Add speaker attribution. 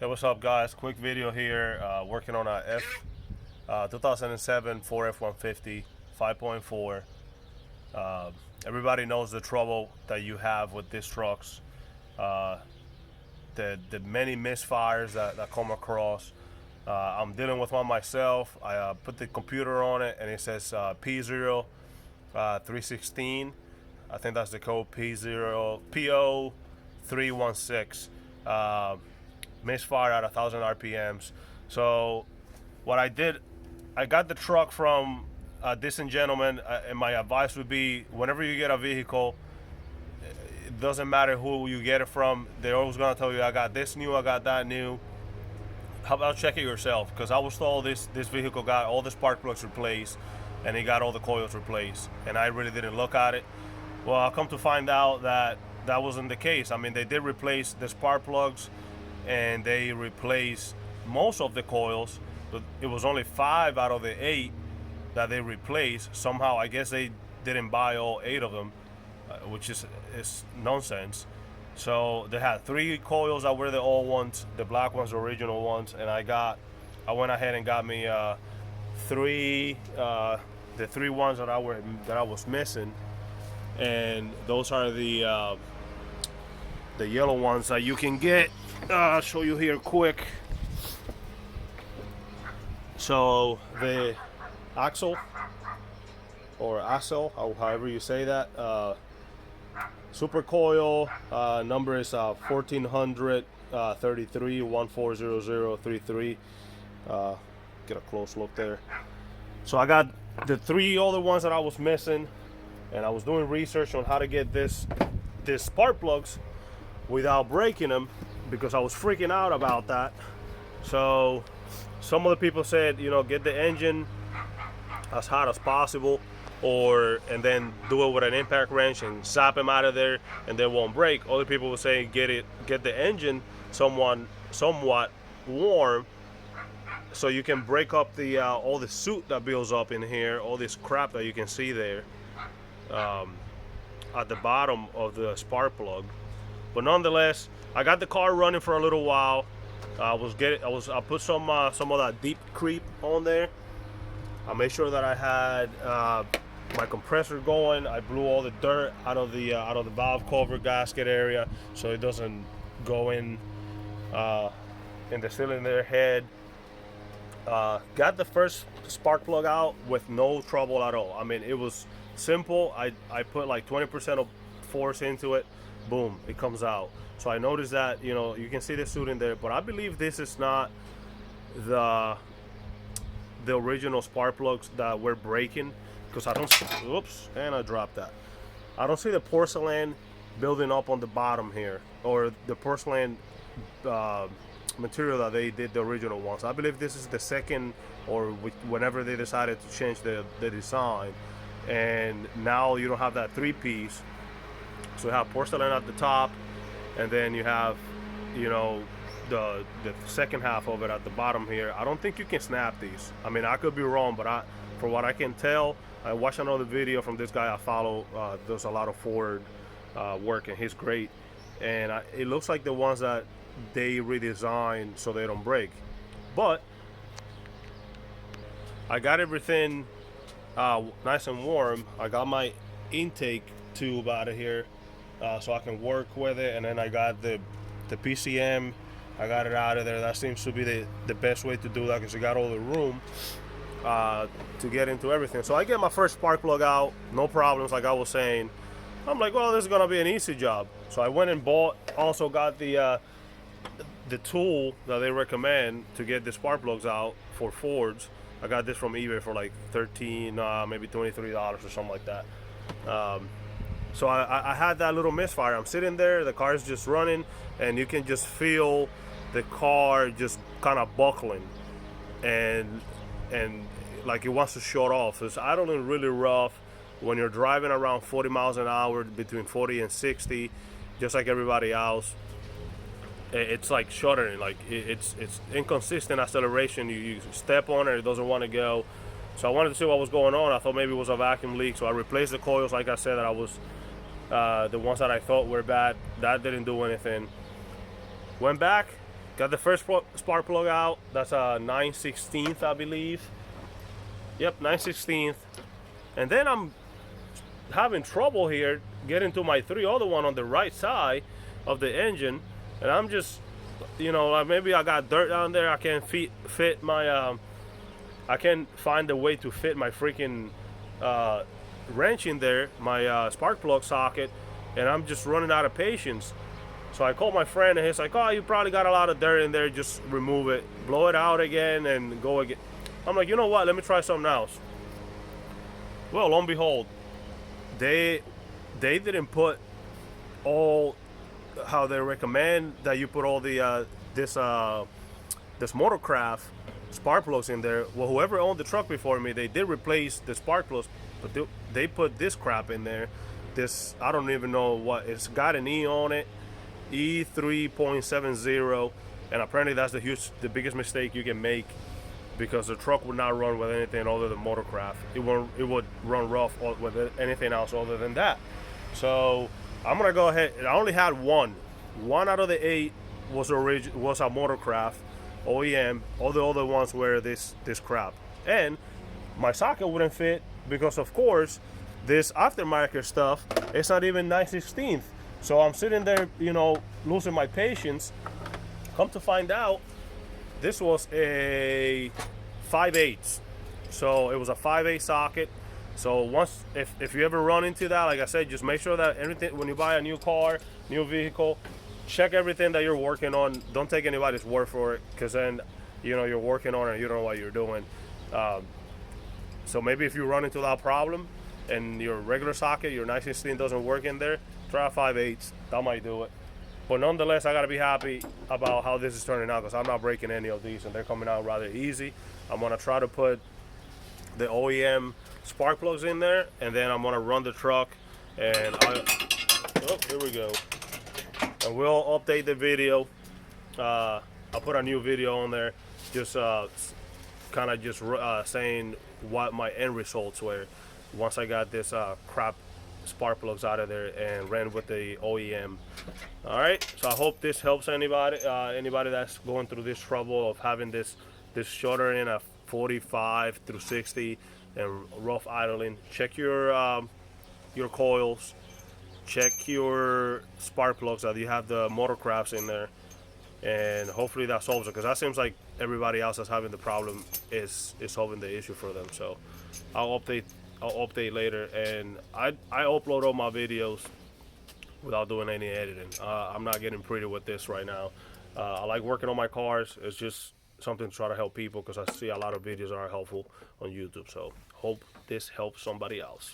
Speaker 1: Hey, what's up, guys? Quick video here. Working on a 2007 Ford F-150 5.4. Everybody knows the trouble that you have with these trucks. Uh, the many misfires that come across. I'm dealing with one myself. I put the computer on it and it says P0 316. I think that's the code P0 PO 316. Misfire at 1,000 RPMs. So what I did, I got the truck from a decent gentleman, and my advice would be, whenever you get a vehicle, it doesn't matter who you get it from, they're always gonna tell you, I got this new, I got that new. How about check it yourself? Because I was told this vehicle got all the spark plugs replaced and it got all the coils replaced, and I really didn't look at it. Well, I come to find out that that wasn't the case. I mean, they did replace the spark plugs and they replaced most of the coils, but it was only 5 out of the 8 that they replaced. Somehow, I guess they didn't buy all 8 of them, which is nonsense. So they had 3 coils that were the old ones, the black ones, the original ones, and I went ahead and got me 3, the 3 ones that I was missing, and those are the yellow ones that you can get. I'll show you here quick. So the axle or axle, however you say that, super coil number is 1433 140033. Get a close look there. So I got the 3 other ones that I was missing, and I was doing research on how to get this spark plugs without breaking them, because I was freaking out about that. So some of the people said, get the engine as hot as possible, and then do it with an impact wrench and zap them out of there, and they won't break. Other people were saying get the engine somewhat warm, so you can break up the all the soot that builds up in here, all this crap that you can see there at the bottom of the spark plug. But nonetheless, I got the car running for a little while. I put some of that deep creep on there. I made sure that I had my compressor going. I blew all the dirt out of the valve cover gasket area, so it doesn't go in the cylinder head. Got the first spark plug out with no trouble at all. I mean, it was simple. I put like 20% of force into it. Boom, it comes out. So I noticed that, you can see the soot in there, but I believe this is not the original spark plugs that were breaking, because I don't, oops, and I dropped that. I don't see the porcelain building up on the bottom here, or the porcelain material that they did the original ones. I believe this is the second, or whenever they decided to change the design, and now you don't have that 3-piece. So you have porcelain at the top, and then you have, the second half of it at the bottom here. I don't think you can snap these. I mean, I could be wrong, but from what I can tell, I watched another video from this guy I follow. Does a lot of Ford work, and he's great. And it looks like the ones that they redesigned so they don't break. But I got everything nice and warm. I got my intake tube out of here, so I can work with it, and then I got the PCM. I got it out of there. That seems to be the best way to do that, because you got all the room to get into everything. So I get my first spark plug out, no problems, like I was saying. I'm like, well, this is gonna be an easy job. So I went and also got the tool that they recommend to get the spark plugs out for Fords. I got this from eBay for like $13, maybe $23 or something like that. So I had that little misfire. I'm sitting there, the car is just running, and you can just feel the car just kind of buckling, and like it wants to shut off. So it's idling really rough when you're driving around 40 miles an hour, between 40 and 60, just like everybody else. It's like shuddering, like it's inconsistent acceleration. You step on it, it doesn't want to go. So I wanted to see what was going on. I thought maybe it was a vacuum leak, so I replaced the coils. Like I said, that I was the ones that I thought were bad. That didn't do anything. Went back, Got the first spark plug out. That's a 9/16, I believe. Yep, 9/16. And then I'm having trouble here getting to my three other one on the right side of the engine, and I'm just, like maybe I got dirt down there. I can't fit my I can't find a way to fit my freaking wrench in there, my spark plug socket, and I'm just running out of patience. So I called my friend, and he's like, "Oh, you probably got a lot of dirt in there. Just remove it, blow it out again, and go again." I'm like, you know what? Let me try something else. Well, lo and behold, they didn't put all how they recommend that you put all the this Motorcraft spark plugs in there. Well, whoever owned the truck before me, they did replace the spark plugs, but they put this crap in there. This, I don't even know what it's got, an E on it, E3.70, and apparently that's the biggest mistake you can make, because the truck would not run with anything other than Motorcraft. It would run rough with anything else other than that. So I'm gonna go ahead. I only had one out of the 8 was a Motorcraft OEM. All the other ones were this crap, and my socket wouldn't fit because, of course, this aftermarket stuff, it's not even 9/16. So I'm sitting there, losing my patience. Come to find out, this was a 5/8. So it was a 5/8 socket. So once, if you ever run into that, like I said, just make sure that everything, when you buy a new car, new vehicle, check everything that you're working on. Don't take anybody's word for it, because then, you're working on it and you don't know what you're doing. So maybe if you run into that problem and your regular socket, your 9/16 doesn't work in there, try a 5/8. That might do it. But nonetheless, I gotta be happy about how this is turning out, because I'm not breaking any of these and they're coming out rather easy. I'm gonna try to put the OEM spark plugs in there, and then I'm gonna run the truck, and here we go. And we'll update the video. I'll put a new video on there, just kind of just saying what my end results were once I got this crap spark plugs out of there and ran with the OEM. All right, so I hope this helps anybody that's going through this trouble of having this shutter in a 45 through 60 and rough idling. Check your coils, check your spark plugs that you have the Motorcrafts in there, and hopefully that solves it, because that seems like everybody else that's having the problem is solving the issue for them. So I'll update later, and I upload all my videos without doing any editing. I'm not getting pretty with this right now. I like working on my cars. It's just something to try to help people, because I see a lot of videos that are helpful on YouTube. So hope this helps somebody else.